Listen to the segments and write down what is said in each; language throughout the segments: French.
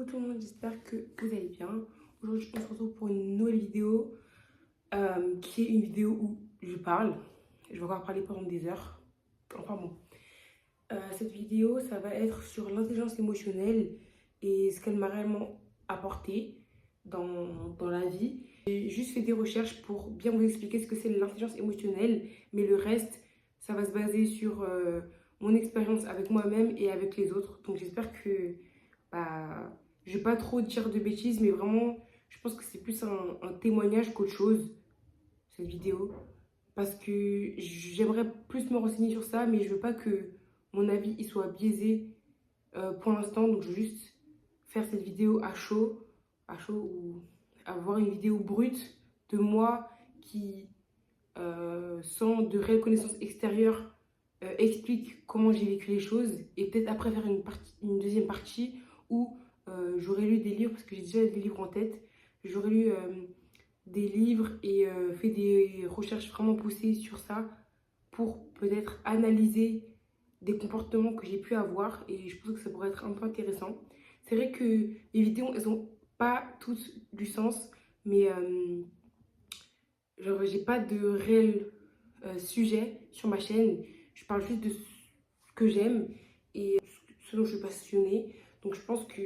Coucou tout le monde, j'espère que vous allez bien. Aujourd'hui, on se retrouve pour une nouvelle vidéo qui est une vidéo où je parle. Je vais encore parler pendant des heures. Enfin bon. Cette vidéo, ça va être sur l'intelligence émotionnelle et ce qu'elle m'a réellement apporté dans la vie. J'ai juste fait des recherches pour bien vous expliquer ce que c'est l'intelligence émotionnelle, mais le reste, ça va se baser sur mon expérience avec moi-même et avec les autres. Donc j'espère que bah, je vais pas trop dire de bêtises, mais vraiment, je pense que c'est plus un témoignage qu'autre chose, cette vidéo. Parce que j'aimerais plus me renseigner sur ça, mais je veux pas que mon avis il soit biaisé pour l'instant. Donc je veux juste faire cette vidéo à chaud ou avoir une vidéo brute de moi qui, sans de réelles connaissances extérieures, explique comment j'ai vécu les choses. Et peut-être après faire une deuxième partie où j'aurais lu des livres, parce que j'ai déjà des livres en tête. J'aurais lu des livres et fait des recherches vraiment poussées sur ça pour peut-être analyser des comportements que j'ai pu avoir et je pense que ça pourrait être un peu intéressant. C'est vrai que les vidéos, elles ont pas toutes du sens, mais genre j'ai pas de réel sujet sur ma chaîne. Je parle juste de ce que j'aime et ce dont je suis passionnée. Donc je pense que,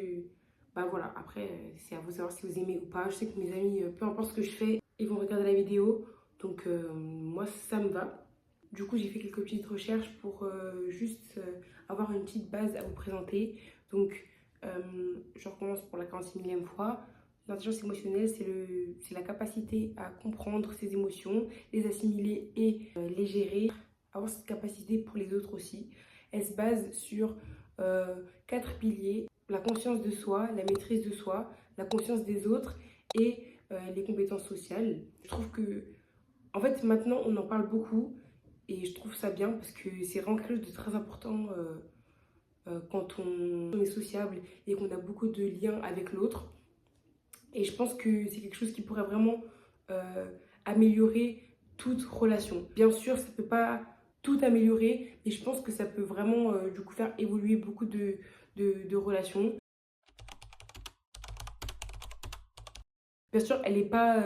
bah voilà, après c'est à vous de savoir si vous aimez ou pas. Je sais que mes amis, peu importe ce que je fais, ils vont regarder la vidéo. Donc moi ça me va. Du coup j'ai fait quelques petites recherches pour juste avoir une petite base à vous présenter. Donc je recommence pour la 46 millième fois. L'intelligence émotionnelle, c'est la capacité à comprendre ses émotions, les assimiler et les gérer, avoir cette capacité pour les autres aussi. Elle se base sur 4 piliers: la conscience de soi, la maîtrise de soi, la conscience des autres et les compétences sociales. Je trouve que, en fait, maintenant, on en parle beaucoup et je trouve ça bien parce que c'est vraiment quelque chose de très important quand on est sociable et qu'on a beaucoup de liens avec l'autre. Et je pense que c'est quelque chose qui pourrait vraiment améliorer toute relation. Bien sûr, ça ne peut pas tout améliorer, mais je pense que ça peut vraiment du coup faire évoluer beaucoup de relations. Bien sûr, elle n'est pas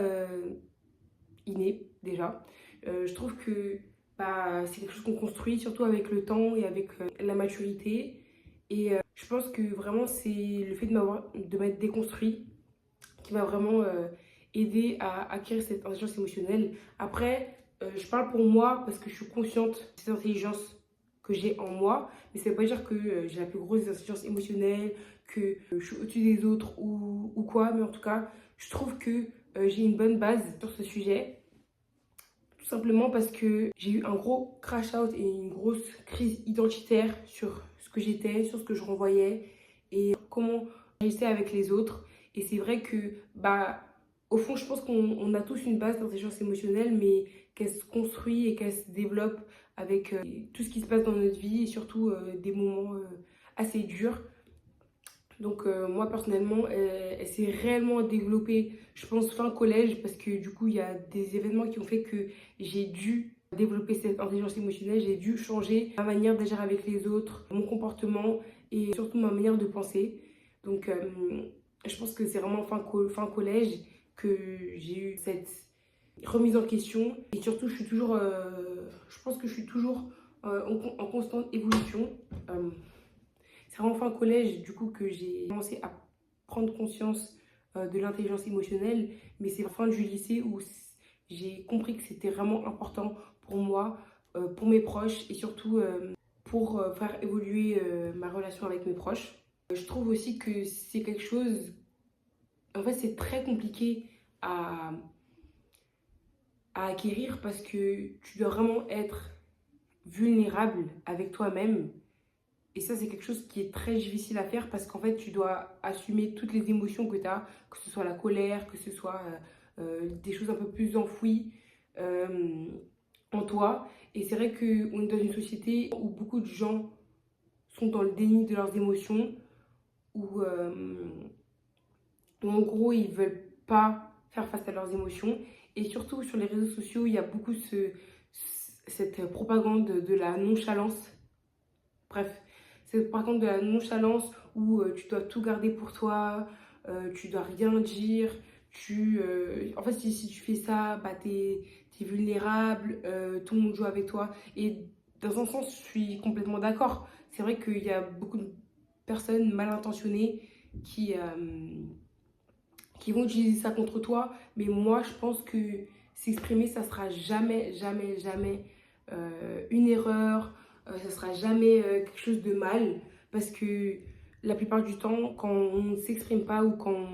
innée déjà. Je trouve que bah, c'est quelque chose qu'on construit surtout avec le temps et avec la maturité. Et je pense que vraiment c'est le fait de m'être déconstruit qui m'a vraiment aidé à acquérir cette intelligence émotionnelle. Après, je parle pour moi parce que je suis consciente de cette intelligence que j'ai en moi, mais ça ne veut pas dire que j'ai la plus grosse intelligence émotionnelle, que je suis au-dessus des autres ou quoi, mais en tout cas, je trouve que j'ai une bonne base sur ce sujet. Tout simplement parce que j'ai eu un gros crash out et une grosse crise identitaire sur ce que j'étais, sur ce que je renvoyais et comment j'agissais avec les autres. Et c'est vrai que, bah, au fond, je pense qu'on a tous une base d'intelligence émotionnelle, mais qu'elle se construit et qu'elle se développe avec tout ce qui se passe dans notre vie et surtout des moments assez durs. Donc moi personnellement, elle s'est réellement développée, je pense, fin collège, parce que du coup, il y a des événements qui ont fait que j'ai dû développer cette intelligence émotionnelle, j'ai dû changer ma manière d'agir avec les autres, mon comportement et surtout ma manière de penser. Donc je pense que c'est vraiment fin collège que j'ai eu cette remise en question et surtout je pense que je suis toujours en constante évolution. C'est vraiment fin collège, du coup, que j'ai commencé à prendre conscience de l'intelligence émotionnelle. Mais c'est fin du lycée où j'ai compris que c'était vraiment important pour moi, pour mes proches et surtout pour faire évoluer ma relation avec mes proches. Je trouve aussi que c'est quelque chose, en fait, c'est très compliqué à, à acquérir parce que tu dois vraiment être vulnérable avec toi-même. Et ça, c'est quelque chose qui est très difficile à faire parce qu'en fait, tu dois assumer toutes les émotions que tu as, que ce soit la colère, que ce soit des choses un peu plus enfouies euh, en toi. Et c'est vrai qu'on est dans une société où beaucoup de gens sont dans le déni de leurs émotions, où en gros, ils veulent pas faire face à leurs émotions. Et surtout, sur les réseaux sociaux, il y a beaucoup cette propagande de la nonchalance. Bref, C'est par contre de la nonchalance où tu dois tout garder pour toi, tu dois rien dire. En fait, si tu fais ça, bah, t'es vulnérable, tout le monde joue avec toi. Et dans un sens, je suis complètement d'accord. C'est vrai qu'il y a beaucoup de personnes mal intentionnées qui, qui vont utiliser ça contre toi. Mais moi, je pense que s'exprimer, ça sera jamais, jamais, jamais une erreur. Ça sera jamais quelque chose de mal. Parce que la plupart du temps, quand on ne s'exprime pas ou quand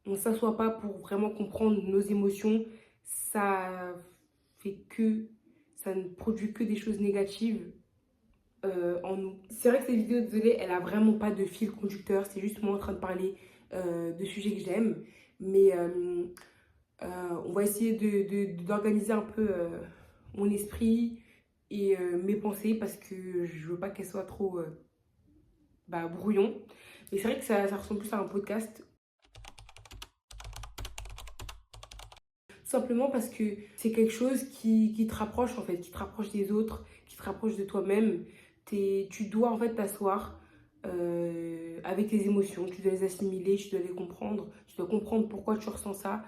on s'assoit pas pour vraiment comprendre nos émotions, ça fait que ça ne produit que des choses négatives en nous. C'est vrai que cette vidéo, désolée, elle a vraiment pas de fil conducteur. C'est juste moi en train de parler de sujets que j'aime. Mais on va essayer d'organiser un peu mon esprit et mes pensées parce que je veux pas qu'elles soient trop brouillon. Mais c'est vrai que ça ressemble plus à un podcast. Tout simplement parce que c'est quelque chose qui te rapproche en fait, qui te rapproche des autres, qui te rapproche de toi-même. Tu dois en fait t'asseoir avec tes émotions, tu dois les assimiler, tu dois les comprendre, tu dois comprendre pourquoi tu ressens ça,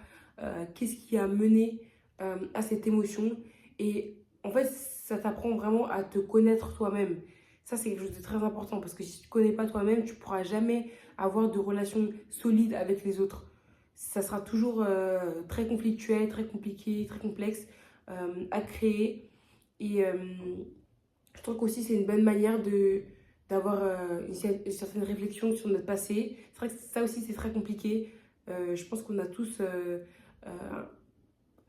qu'est-ce qui a mené à cette émotion. Et en fait, ça t'apprend vraiment à te connaître toi-même. Ça, c'est quelque chose de très important parce que si tu ne te connais pas toi-même, tu ne pourras jamais avoir de relation solide avec les autres. Ça sera toujours très conflictuel, très compliqué, très complexe à créer. Et je trouve qu'aussi c'est une bonne manière d'avoir une certaine réflexion sur notre passé. C'est vrai que ça aussi c'est très compliqué. Je pense qu'on a tous euh,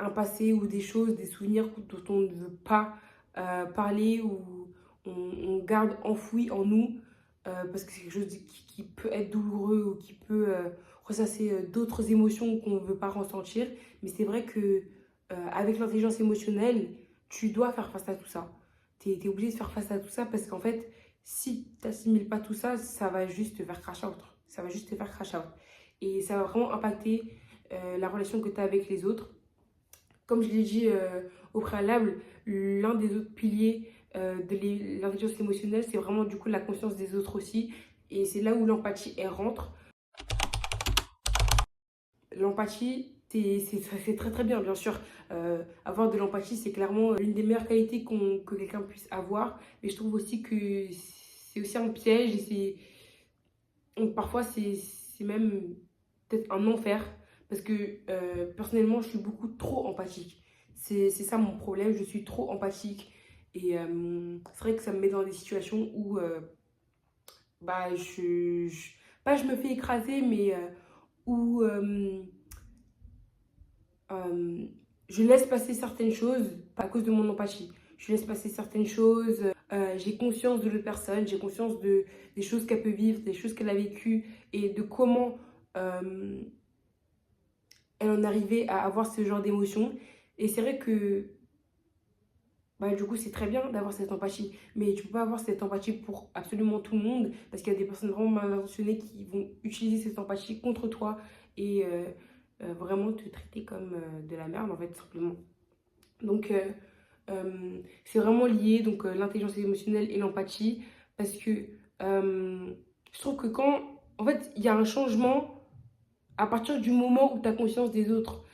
un passé ou des choses, des souvenirs dont on ne veut pas parler ou on garde enfoui en nous parce que c'est quelque chose qui peut être douloureux ou qui peut ressasser d'autres émotions qu'on ne veut pas ressentir. Mais c'est vrai que avec l'intelligence émotionnelle, tu dois faire face à tout ça. Tu es obligé de faire face à tout ça parce qu'en fait, si tu n'assimiles pas tout ça, ça va juste te faire crash out. Ça va juste te faire crash out. Et ça va vraiment impacter la relation que tu as avec les autres. Comme je l'ai dit au préalable, l'un des autres piliers de l'intelligence émotionnelle, c'est vraiment du coup la conscience des autres aussi. Et c'est là où l'empathie, elle rentre. L'empathie, c'est très très bien, bien sûr. Avoir de l'empathie, c'est clairement l'une des meilleures qualités que quelqu'un puisse avoir. Mais je trouve aussi que c'est aussi un piège et parfois c'est même peut-être un enfer. Parce que personnellement, je suis beaucoup trop empathique. C'est ça mon problème, je suis trop empathique. Et c'est vrai que ça me met dans des situations où bah, pas je me fais écraser, mais où euh, je laisse passer certaines choses à cause de mon empathie. Je laisse passer certaines choses, j'ai conscience de l'autre personne, j'ai conscience des choses qu'elle peut vivre, des choses qu'elle a vécues et de comment elle en arrivait à avoir ce genre d'émotion. Et c'est vrai que bah, du coup, c'est très bien d'avoir cette empathie, mais tu peux pas avoir cette empathie pour absolument tout le monde parce qu'il y a des personnes vraiment mal intentionnées qui vont utiliser cette empathie contre toi et vraiment te traiter comme de la merde en fait, tout simplement. Donc, c'est vraiment lié, donc l'intelligence émotionnelle et l'empathie, parce que je trouve que quand, en fait, il y a un changement à partir du moment où tu as conscience des autres,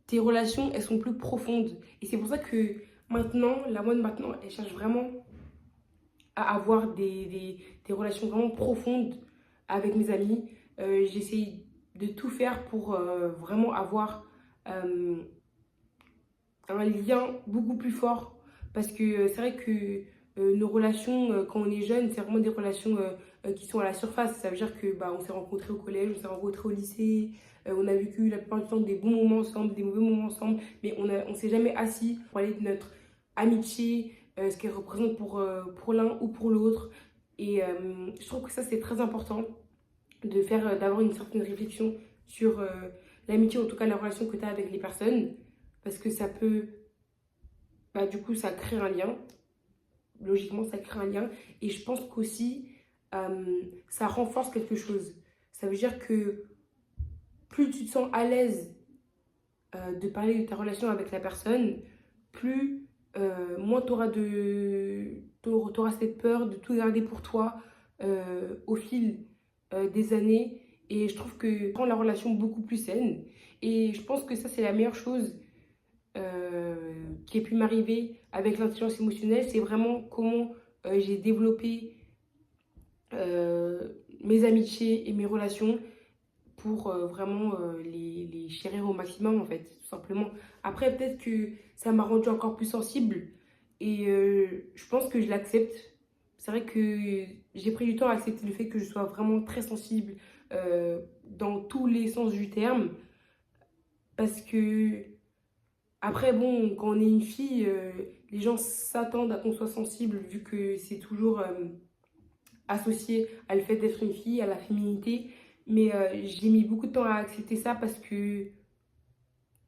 tes relations, elles sont plus profondes. Et c'est pour ça que maintenant, la mode maintenant, elle cherche vraiment à avoir des relations vraiment profondes avec mes amis. J'essaye de tout faire pour vraiment avoir un lien beaucoup plus fort. Parce que c'est vrai que nos relations, quand on est jeune, c'est vraiment des relations qui sont à la surface. Ça veut dire que bah, on s'est rencontrés au collège, on s'est rencontrés au lycée, on a vécu la plupart du temps des bons moments ensemble, des mauvais moments ensemble, mais on s'est jamais assis pour parler de notre amitié, ce qu'elle représente pour l'un ou pour l'autre. Et je trouve que ça, c'est très important de faire, d'avoir une certaine réflexion sur l'amitié, en tout cas la relation que tu as avec les personnes, parce que ça peut, bah, du coup, ça crée un lien. Logiquement, ça crée un lien. Et je pense qu'aussi, ça renforce quelque chose. Ça veut dire que plus tu te sens à l'aise de parler de ta relation avec la personne, plus moins t'auras cette peur de tout garder pour toi au fil des années. Et je trouve que ça rend la relation beaucoup plus saine. Et je pense que ça, c'est la meilleure chose qui ait pu m'arriver avec l'intelligence émotionnelle. C'est vraiment comment j'ai développé euh, mes amitiés et mes relations pour vraiment les chérir au maximum, en fait, tout simplement. Après, peut-être que ça m'a rendu encore plus sensible et je pense que je l'accepte. C'est vrai que j'ai pris du temps à accepter le fait que je sois vraiment très sensible dans tous les sens du terme parce que, après, bon, quand on est une fille, les gens s'attendent à qu'on soit sensible vu que c'est toujours associé à le fait d'être une fille, à la féminité. Mais j'ai mis beaucoup de temps à accepter ça parce que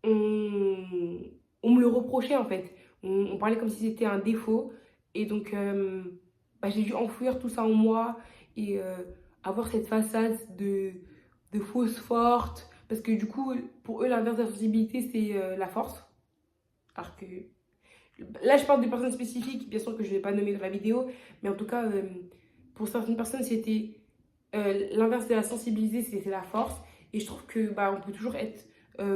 on, on me le reprochait en fait. On parlait comme si c'était un défaut. Et donc, bah, j'ai dû enfouir tout ça en moi et avoir cette façade de fausse forte. Parce que du coup, pour eux, l'inverse de la sensibilité, c'est la force. Alors que là, je parle de personnes spécifiques, bien sûr que je ne vais pas nommer dans la vidéo, mais en tout cas, pour certaines personnes, c'était l'inverse de la sensibilité, c'était la force. Et je trouve que bah, on peut toujours être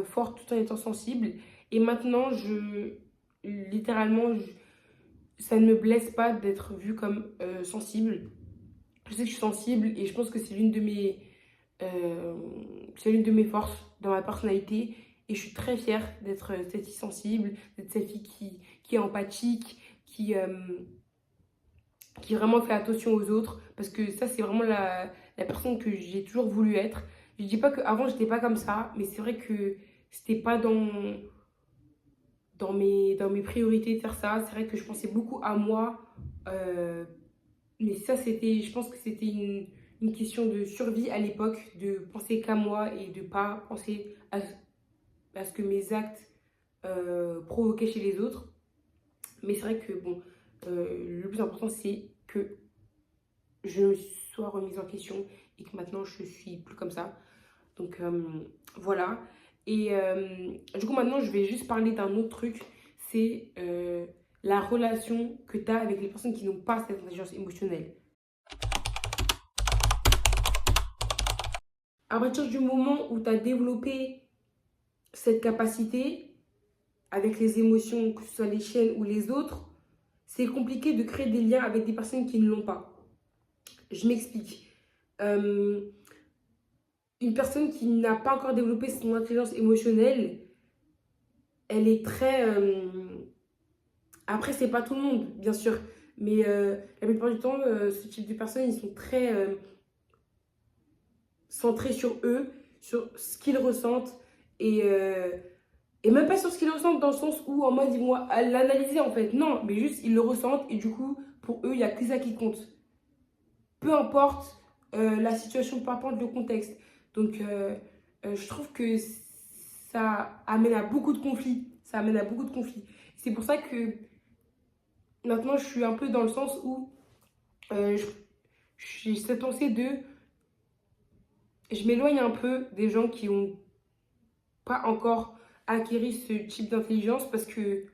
fort tout en étant sensible. Et maintenant, littéralement, ça ne me blesse pas d'être vue comme sensible. Je sais que je suis sensible et je pense que euh, c'est l'une de mes forces dans ma personnalité. Et je suis très fière d'être cette fille sensible, d'être cette fille qui est empathique, qui vraiment fait attention aux autres. Parce que ça, c'est vraiment la personne que j'ai toujours voulu être. Je dis pas qu'avant, j'étais pas comme ça, mais c'est vrai que c'était pas dans mes priorités de faire ça. C'est vrai que je pensais beaucoup à moi. euh, mais ça, je pense que c'était une question de survie à l'époque, de penser qu'à moi et de pas penser à ce que mes actes provoquaient chez les autres. Mais c'est vrai que, bon, le plus important, c'est que je me sois remise en question et que maintenant, je suis plus comme ça. Donc, voilà. Et du coup, maintenant, je vais juste parler d'un autre truc. C'est la relation que tu as avec les personnes qui n'ont pas cette intelligence émotionnelle. À partir du moment où tu as développé cette capacité avec les émotions, que ce soit les chiennes ou les autres, c'est compliqué de créer des liens avec des personnes qui ne l'ont pas. Je m'explique. Euh, une personne qui n'a pas encore développé son intelligence émotionnelle, elle est très... Après, c'est pas tout le monde, bien sûr. Mais la plupart du temps, ce type de personnes, ils sont très centrés sur eux, sur ce qu'ils ressentent. Et, euh, et même pas sur ce qu'ils ressentent dans le sens où en mode ils vont l'analyser en fait. Non, mais juste ils le ressentent et du coup, pour eux, il n'y a que ça qui compte. Peu importe la situation, peu importe le contexte. Donc, je trouve que ça amène à beaucoup de conflits. Ça amène à beaucoup de conflits. C'est pour ça que maintenant, je suis un peu dans le sens où euh, je- j'ai cette pensée de... Je m'éloigne un peu des gens qui n'ont pas encore acquéri ce type d'intelligence parce que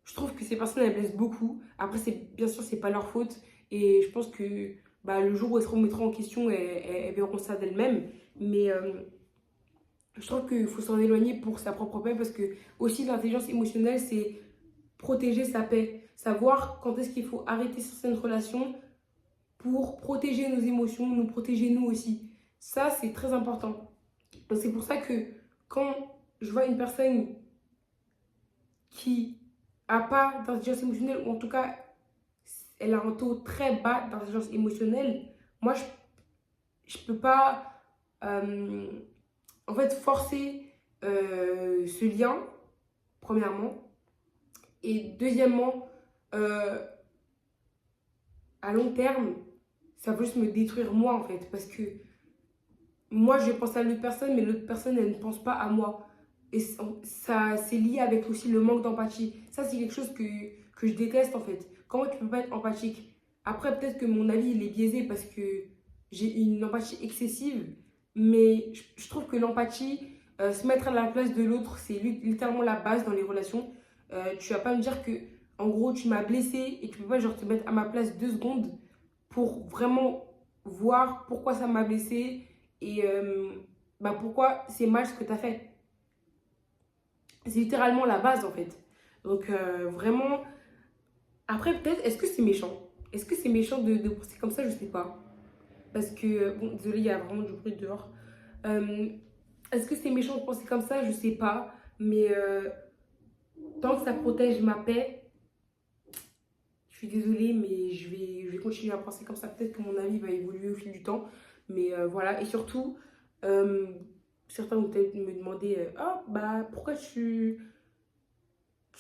je trouve que ces personnes, elles blessent beaucoup. Après, bien sûr, c'est pas leur faute. Et je pense que bah, le jour où elles se remettront en question, elles verront ça d'elles-mêmes. Mais je trouve qu'il faut s'en éloigner pour sa propre paix parce que aussi l'intelligence émotionnelle, c'est protéger sa paix. Savoir quand est-ce qu'il faut arrêter certaines relations pour protéger nos émotions, nous protéger nous aussi. Ça, c'est très important. Donc c'est pour ça que quand je vois une personne qui n'a pas d'intelligence émotionnelle, ou en tout cas, elle a un taux très bas d'intelligence émotionnelle, moi, je peux pas, euh, en fait, forcer ce lien, premièrement. Et deuxièmement, euh, à long terme, ça va juste me détruire moi, en fait, parce que moi, je pense à l'autre personne, mais l'autre personne, elle ne pense pas à moi. Et ça, c'est lié avec aussi le manque d'empathie. Ça, c'est quelque chose que je déteste, en fait. Comment tu peux pas être empathique? Après, peut-être que mon avis, il est biaisé parce que j'ai une empathie excessive, mais je trouve que l'empathie, se mettre à la place de l'autre, c'est littéralement la base dans les relations. Tu vas pas me dire que En gros, tu m'as blessé et tu peux pas genre te mettre à ma place 2 secondes pour vraiment voir pourquoi ça m'a blessé et bah pourquoi c'est mal ce que tu as fait. C'est littéralement la base en fait. Donc vraiment, après peut-être, est-ce que c'est méchant? Est-ce que c'est méchant de penser comme ça? Je sais pas. Parce que, bon, désolé, il y a vraiment du bruit dehors. Euh, Est-ce que c'est méchant de penser comme ça? Je sais pas. Mais tant que ça protège ma paix, je suis désolée, mais je vais continuer à penser comme ça. Peut-être que mon avis va évoluer au fil du temps. Mais voilà. Et surtout, euh, certains vont peut-être me demander ah, bah, pourquoi tu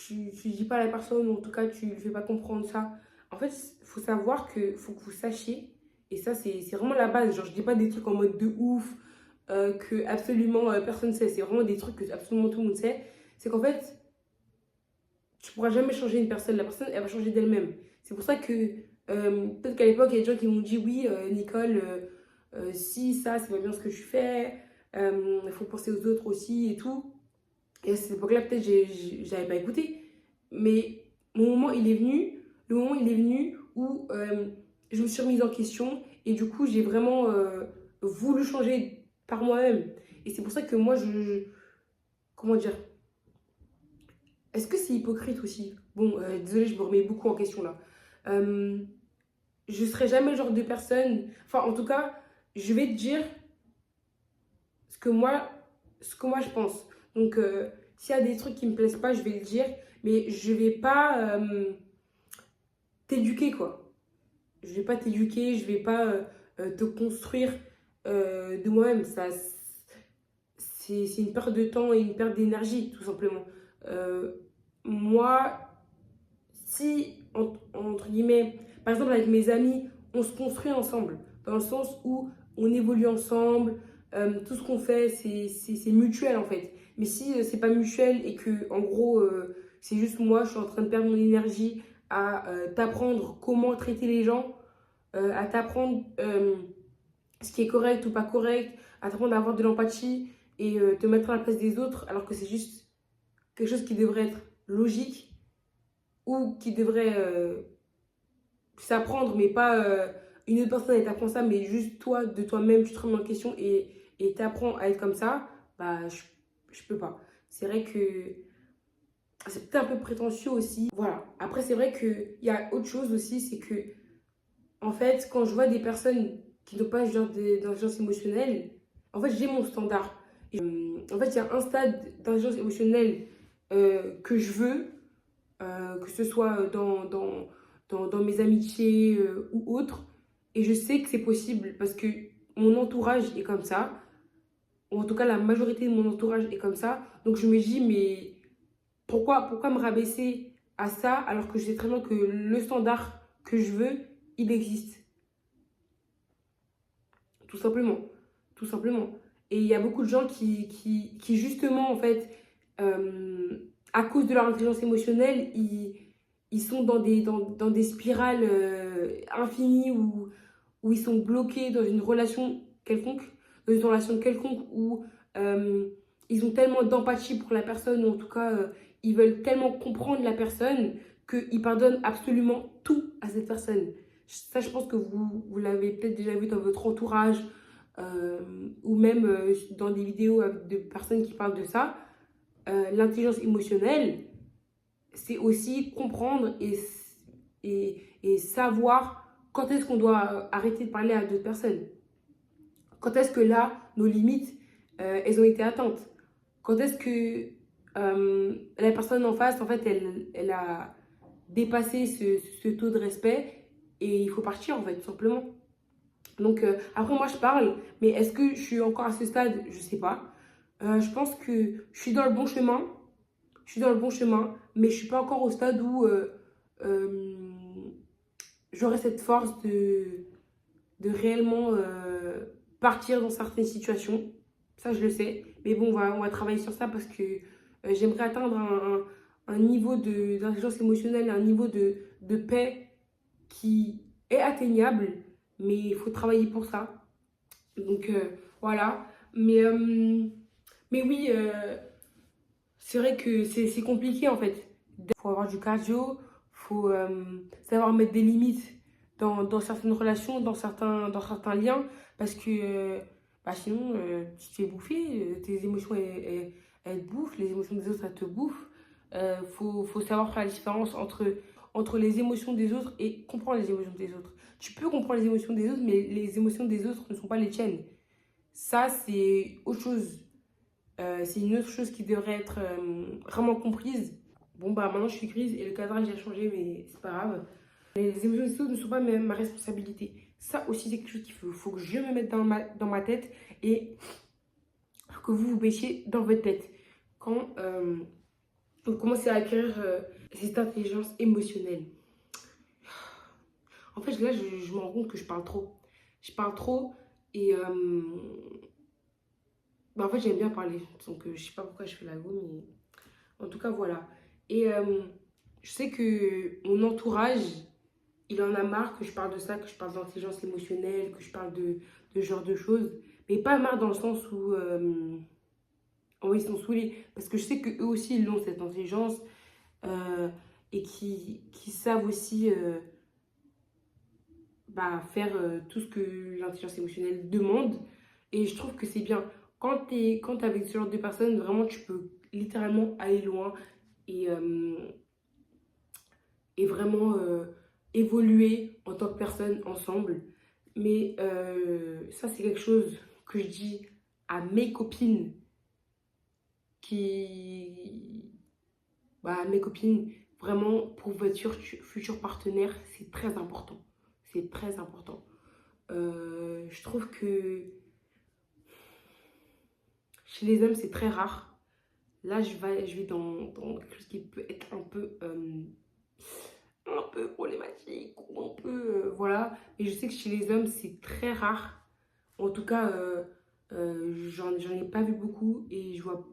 dis pas à la personne, ou en tout cas, tu ne fais pas comprendre ça. En fait, il faut savoir que faut que vous sachiez. Et ça, c'est vraiment la base. Genre, je dis pas des trucs en mode de ouf, que absolument personne ne sait. C'est vraiment des trucs que absolument tout le monde sait. C'est qu'en fait, tu pourras jamais changer une personne. La personne, elle va changer d'elle-même. C'est pour ça que peut-être qu'à l'époque, il y a des gens qui m'ont dit oui, Nicole, si ça, c'est pas bien ce que tu fais. Il faut penser aux autres aussi et tout. Et à cette époque-là, peut-être, j'avais pas écouté. Mais mon moment, il est venu. Le moment, il est venu où je me suis remise en question. Et du coup, j'ai vraiment voulu changer par moi-même. Et c'est pour ça que moi, comment dire? Est-ce que c'est hypocrite aussi? Bon, désolé, je me remets beaucoup en question là. Euh, je serai jamais le genre de personne. Enfin, en tout cas, je vais te dire ce que moi, ce que moi je pense. Donc, s'il y a des trucs qui me plaisent pas, je vais le dire. Mais je vais pas t'éduquer, quoi. Je vais pas t'éduquer, je vais pas te construire de moi-même. Ça, c'est une perte de temps et une perte d'énergie, tout simplement. Euh, Moi, si, entre guillemets, par exemple avec mes amis, on se construit ensemble, dans le sens où on évolue ensemble, tout ce qu'on fait, c'est mutuel en fait. Mais si c'est pas mutuel et que, en gros, c'est juste moi, je suis en train de perdre mon énergie à t'apprendre comment traiter les gens, à t'apprendre ce qui est correct ou pas correct, à t'apprendre à avoir de l'empathie et te mettre à la place des autres, alors que c'est juste quelque chose qui devrait être logique ou qui devrait s'apprendre, mais pas une autre personne elle t'apprend ça, mais juste toi, de toi-même, tu te remets en question et t'apprends à être comme ça, bah je peux pas. C'est vrai que c'est peut-être un peu prétentieux aussi. Voilà. Après, c'est vrai qu'il y a autre chose aussi, c'est que, en fait, quand je vois des personnes qui n'ont pas ce genre d'intelligence émotionnelle, en fait, j'ai mon standard. Et, en fait, il y a un stade d'intelligence émotionnelle que je veux, que ce soit dans mes amitiés ou autres. Et je sais que c'est possible parce que mon entourage est comme ça, ou en tout cas la majorité de mon entourage est comme ça. Donc je me dis, mais pourquoi me rabaisser à ça alors que je sais très bien que le standard que je veux, il existe. Tout simplement. Tout simplement. Et il y a beaucoup de gens qui justement, en fait, à cause de leur intelligence émotionnelle, ils sont dans des spirales infinies où ils sont bloqués dans une relation quelconque, où ils ont tellement d'empathie pour la personne, ou en tout cas, ils veulent tellement comprendre la personne qu'ils pardonnent absolument tout à cette personne. Ça, je pense que vous l'avez peut-être déjà vu dans votre entourage, ou même dans des vidéos de personnes qui parlent de ça. L'intelligence émotionnelle, c'est aussi comprendre et savoir quand est-ce qu'on doit arrêter de parler à d'autres personnes. Quand est-ce que là, nos limites, elles ont été atteintes. Quand est-ce que la personne en face, en fait, elle a dépassé ce taux de respect et il faut partir, en fait, tout simplement. Donc, après, moi, je parle, mais est-ce que je suis encore à ce stade? Je sais pas. Je pense que je suis dans le bon chemin. Je suis dans le bon chemin, mais je suis pas encore au stade où euh, j'aurai cette force de réellement partir dans certaines situations. Ça, je le sais. Mais bon, on va travailler sur ça parce que j'aimerais atteindre un niveau d'intelligence émotionnelle, un niveau de paix qui est atteignable, mais il faut travailler pour ça. Donc voilà. Mais, euh, mais oui, c'est vrai que c'est compliqué en fait. Il faut avoir du cardio, faut savoir mettre des limites dans certaines relations, dans certains liens, parce que bah sinon, tu te fais bouffer, tes émotions, elles te bouffent, les émotions des autres, elles te bouffent. Faut savoir faire la différence entre les émotions des autres et comprendre les émotions des autres. Tu peux comprendre les émotions des autres, mais les émotions des autres ne sont pas les tiennes. Ça, c'est autre chose. C'est une autre chose qui devrait être vraiment comprise. Bon, bah maintenant je suis grise et le cadrage a changé, mais c'est pas grave. Les émotions des autres ne sont pas ma responsabilité. Ça aussi, c'est quelque chose qu'il faut que je me mette dans ma tête et que vous vous mettiez dans votre tête. Quand vous commencez à acquérir cette intelligence émotionnelle. En fait, là, je me rends compte que je parle trop. Je parle trop et bah, en fait, j'aime bien parler. Donc, je sais pas pourquoi je fais la go, mais en tout cas, voilà. Et je sais que mon entourage, il en a marre que je parle de ça, que je parle d'intelligence émotionnelle, que je parle de ce genre de choses. Mais pas marre dans le sens où ils sont saoulés. Parce que je sais qu'eux aussi, ils ont cette intelligence euh, et qui savent aussi bah, faire tout ce que l'intelligence émotionnelle demande. Et je trouve que c'est bien. Quand t'es avec ce genre de personnes, vraiment, tu peux littéralement aller loin et, euh, et vraiment évoluer en tant que personne ensemble. Mais ça, c'est quelque chose que je dis à mes copines qui... Bah, mes copines, vraiment, pour votre futur partenaire, c'est très important. C'est très important. Je trouve que chez les hommes, c'est très rare. Là, je vais dans quelque chose qui peut être un peu problématique ou un peu voilà. Et je sais que chez les hommes c'est très rare. En tout cas j'en ai pas vu beaucoup et j'en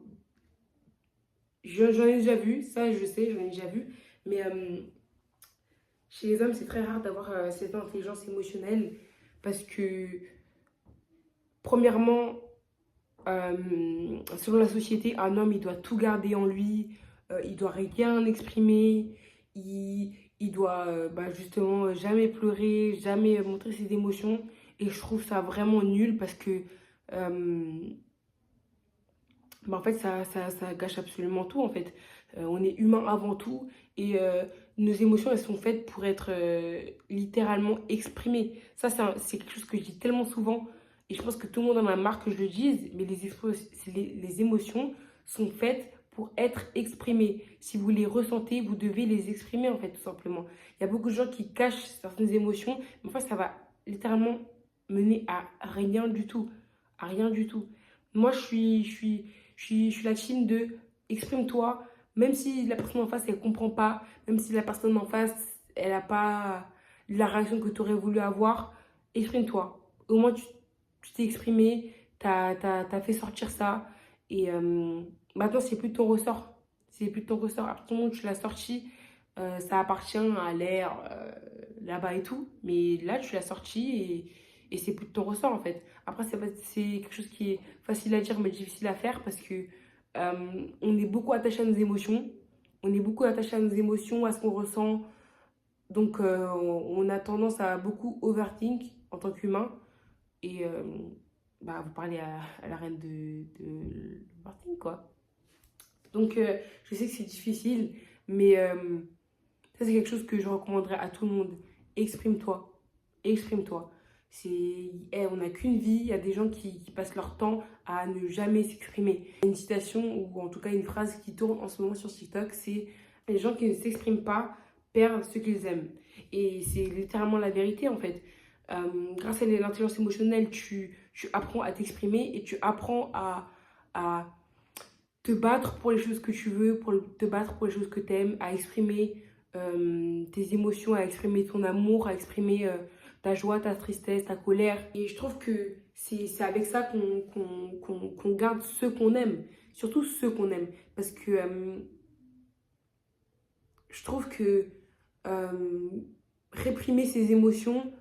ai déjà vu, ça je sais, j'en ai déjà vu, mais chez les hommes c'est très rare d'avoir cette intelligence émotionnelle parce que premièrement selon la société un homme il doit tout garder en lui, il doit rien exprimer, il doit bah, justement jamais pleurer, jamais montrer ses émotions. Et je trouve ça vraiment nul parce que bah, en fait ça gâche absolument tout en fait. On est humain avant tout et nos émotions elles sont faites pour être littéralement exprimées. Ça c'est quelque chose que je dis tellement souvent et je pense que tout le monde en a marre que je le dise, mais les émotions sont faites pour être exprimées. Si vous les ressentez, vous devez les exprimer en fait tout simplement. Il y a beaucoup de gens qui cachent certaines émotions, mais en fait ça va littéralement mener à rien du tout. À rien du tout. Moi je suis la team de exprime-toi, même si la personne en face elle comprend pas, même si la personne en face elle a pas la réaction que tu aurais voulu avoir, exprime-toi. Au moins tu t'es exprimé, t'as fait sortir ça et maintenant c'est plus de ton ressort. C'est plus de ton ressort. À partir du moment où tu l'as sorti, ça appartient à l'air là-bas et tout, mais là tu l'as sorti et c'est plus de ton ressort en fait. Après, c'est quelque chose qui est facile à dire mais difficile à faire parce que on est beaucoup attaché à nos émotions. On est beaucoup attaché à nos émotions, à ce qu'on ressent. Donc, on a tendance à beaucoup overthink en tant qu'humain. Et bah, vous parlez à la reine de l'overthink, quoi. Donc, je sais que c'est difficile, mais ça, c'est quelque chose que je recommanderais à tout le monde. Exprime-toi. Exprime-toi. On n'a qu'une vie. Il y a des gens qui passent leur temps à ne jamais s'exprimer. Une citation, ou en tout cas une phrase qui tourne en ce moment sur TikTok, c'est les gens qui ne s'expriment pas perdent ce qu'ils aiment. Et c'est littéralement la vérité, en fait. Grâce à l'intelligence émotionnelle, tu apprends à t'exprimer et tu apprends à te battre pour les choses que tu veux, pour te battre pour les choses que tu aimes, à exprimer tes émotions, à exprimer ton amour, à exprimer ta joie, ta tristesse, ta colère. Et je trouve que c'est avec ça qu'on garde ceux qu'on aime, surtout ceux qu'on aime. Parce que je trouve que euh, réprimer ses émotions,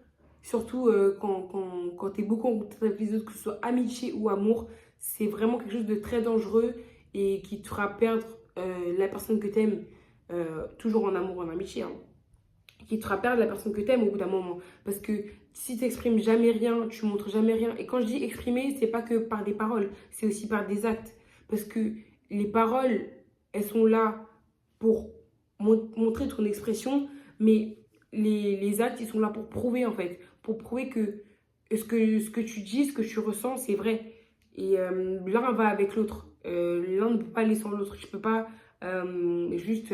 surtout quand tu es beaucoup en contact avec les autres, que ce soit amitié ou amour, c'est vraiment quelque chose de très dangereux et qui te fera perdre la personne que tu aimes, toujours en amour ou en amitié. Hein. et qui te fera perdre la personne que t'aimes au bout d'un moment. Parce que si tu n'exprimes jamais rien, tu montres jamais rien. Et quand je dis exprimer, c'est pas que par des paroles, c'est aussi par des actes. Parce que les paroles, elles sont là pour montrer ton expression, mais les actes, ils sont là pour prouver en fait. Pour prouver que ce que tu dis, ce que tu ressens, c'est vrai. Et l'un va avec l'autre. L'un ne peut pas aller sans l'autre. Tu peux pas juste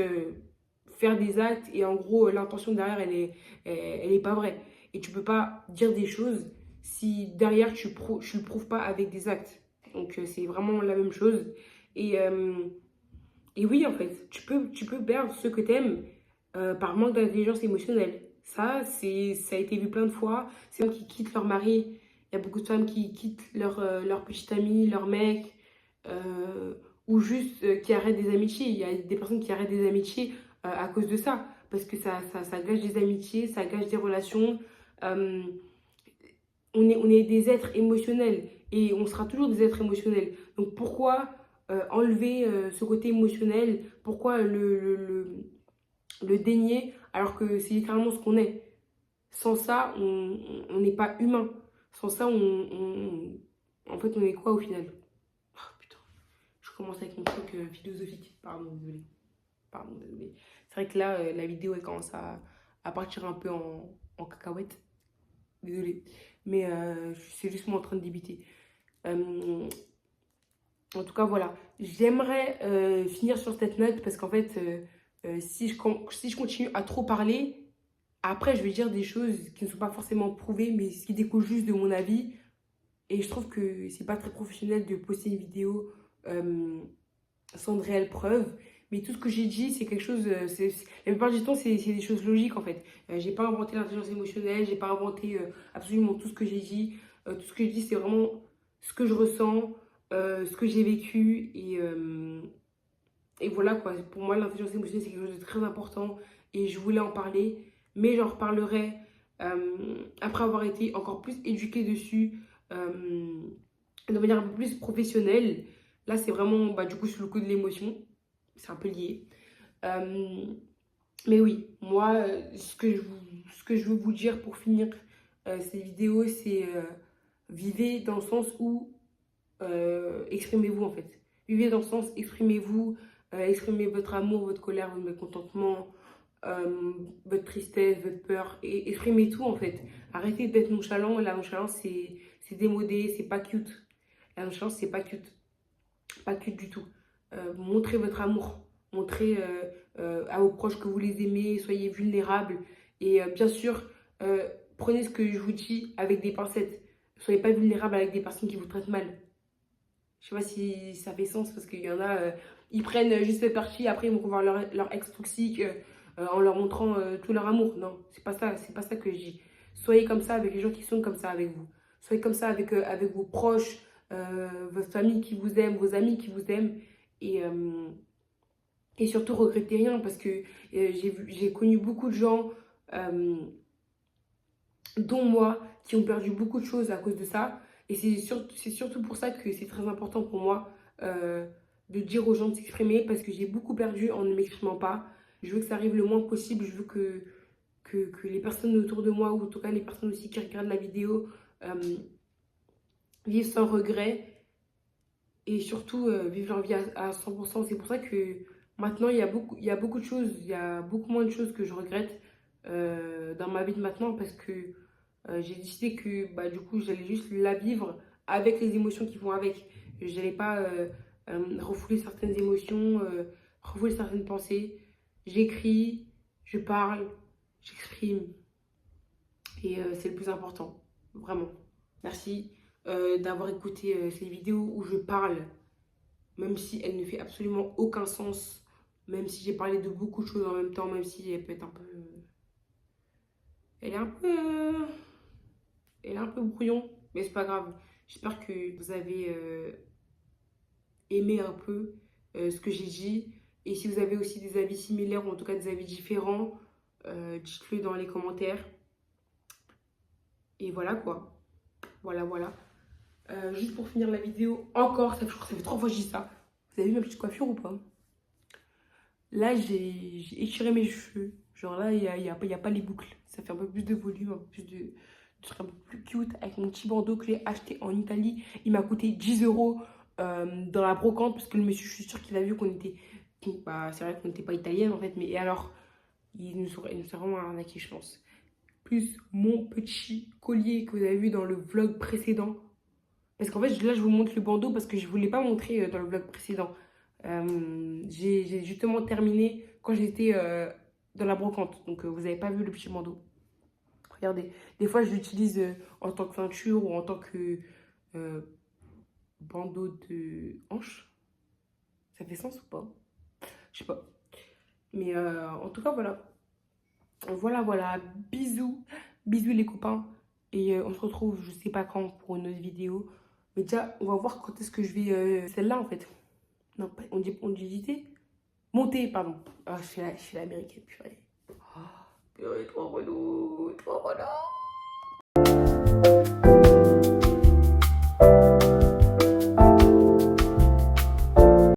faire des actes et en gros l'intention derrière elle est pas vraie. Et tu peux pas dire des choses si derrière tu le prouves pas avec des actes. Donc c'est vraiment la même chose. Et, euh, et oui en fait, tu peux perdre ceux que t'aimes par manque d'intelligence émotionnelle. Ça a été vu plein de fois. C'est gens qui quittent leur mari. Il y a beaucoup de femmes qui quittent leur petit ami, leur mec, ou juste qui arrêtent des amitiés. Il y a des personnes qui arrêtent des amitiés à cause de ça, parce que ça gâche des amitiés, ça gâche des relations. Euh, on est des êtres émotionnels et on sera toujours des êtres émotionnels. Donc pourquoi enlever ce côté émotionnel? Pourquoi le dénier alors que c'est littéralement ce qu'on est? Sans ça, on n'est pas humain. Sans ça, en fait, on est quoi au final? Oh, putain, je commence avec mon truc philosophique. Pardon, désolé. Pardon, désolé. C'est vrai que là, la vidéo, elle commence à partir un peu en cacahuète. Désolé. Mais c'est juste moi en train de débiter. Euh, En tout cas, voilà. J'aimerais finir sur cette note parce qu'en fait, si je continue à trop parler, après, je vais dire des choses qui ne sont pas forcément prouvées, mais ce qui découle juste de mon avis. Et je trouve que c'est pas très professionnel de poster une vidéo sans de réelles preuves. Mais tout ce que j'ai dit, c'est quelque chose. La plupart du temps, c'est des choses logiques en fait. J'ai pas inventé l'intelligence émotionnelle, j'ai pas inventé absolument tout ce que j'ai dit. Tout ce que je dis, c'est vraiment ce que je ressens, ce que j'ai vécu. Et voilà quoi. Pour moi, l'intelligence émotionnelle, c'est quelque chose de très important. Et je voulais en parler. Mais j'en reparlerai après avoir été encore plus éduquée dessus, de manière un peu plus professionnelle. Là, c'est vraiment du coup sur le coup de l'émotion. C'est un peu lié. Euh, mais oui, moi, ce que je veux vous dire pour finir ces vidéos, c'est vivez dans le sens où exprimez-vous en fait. Vivez dans le sens exprimez-vous, exprimez votre amour, votre colère, votre mécontentement, votre tristesse, votre peur, et exprimez tout en fait. Arrêtez d'être nonchalant. La nonchalance, c'est démodé, c'est pas cute. La nonchalance, c'est pas cute. Pas cute du tout. Montrez votre amour. Montrez à vos proches que vous les aimez. Soyez vulnérables. Et bien sûr, prenez ce que je vous dis avec des pincettes. Soyez pas vulnérables avec des personnes qui vous traitent mal. Je sais pas si ça fait sens parce qu'il y en a, ils prennent juste cette partie, après ils vont voir leur ex toxique en leur montrant tout leur amour. Non, c'est pas ça que je dis. Soyez comme ça avec les gens qui sont comme ça avec vous. Soyez comme ça avec vos proches, votre famille qui vous aime, vos amis qui vous aiment. Et, euh, et surtout, regrettez rien parce que j'ai connu beaucoup de gens, euh, dont moi, qui ont perdu beaucoup de choses à cause de ça. Et c'est surtout pour ça que c'est très important pour moi de dire aux gens de s'exprimer parce que j'ai beaucoup perdu en ne m'exprimant pas. Je veux que ça arrive le moins possible. Je veux que les personnes autour de moi, ou en tout cas les personnes aussi qui regardent la vidéo, vivent sans regret et surtout vivent leur vie à 100%. C'est pour ça que maintenant, il y a beaucoup de choses, il y a beaucoup moins de choses que je regrette dans ma vie de maintenant parce que j'ai décidé que du coup j'allais juste la vivre avec les émotions qui vont avec. J'allais pas refouler certaines émotions, refouler certaines pensées. J'écris, je parle, j'exprime et c'est le plus important, vraiment. Merci d'avoir écouté ces vidéos où je parle, même si elle ne fait absolument aucun sens, même si j'ai parlé de beaucoup de choses en même temps, même si elle peut être un peu... Elle est un peu... Elle est un peu brouillon, mais c'est pas grave. J'espère que vous avez aimé un peu ce que j'ai dit. Et si vous avez aussi des avis similaires, ou en tout cas des avis différents, dites-le dans les commentaires. Et voilà quoi. Voilà, voilà. Juste pour finir la vidéo, encore, je crois que ça fait 3 fois que je dis ça. Vous avez vu ma petite coiffure ou pas? Là, j'ai étiré mes cheveux. Genre là, il y a pas les boucles. Ça fait un peu plus de volume, un peu plus de trucs un peu plus cute. Avec mon petit bandeau que j'ai acheté en Italie. Il m'a coûté 10 euros dans la brocante. Parce que le monsieur, je suis sûre qu'il a vu qu'on était... Bah, c'est vrai qu'on n'était pas italienne en fait. Mais et alors, il nous a vraiment arnaqué, je pense. Plus mon petit collier que vous avez vu dans le vlog précédent. Parce qu'en fait, là, je vous montre le bandeau parce que je ne voulais pas montrer dans le vlog précédent. J'ai justement terminé quand j'étais dans la brocante. Donc, vous n'avez pas vu le petit bandeau. Regardez, des fois, je l'utilise en tant que ceinture ou en tant que euh, bandeau de hanche. Ça fait sens ou pas? Je sais pas. Mais en tout cas, voilà. Voilà, voilà. Bisous. Bisous les copains. Et on se retrouve, je sais pas quand, pour une autre vidéo. Mais déjà, on va voir quand est-ce que je vais... celle-là, en fait. Non, on dit éditer? Monter, pardon. Ah, je suis l'américaine, purée. Oh, purée, trop relou, trop relou.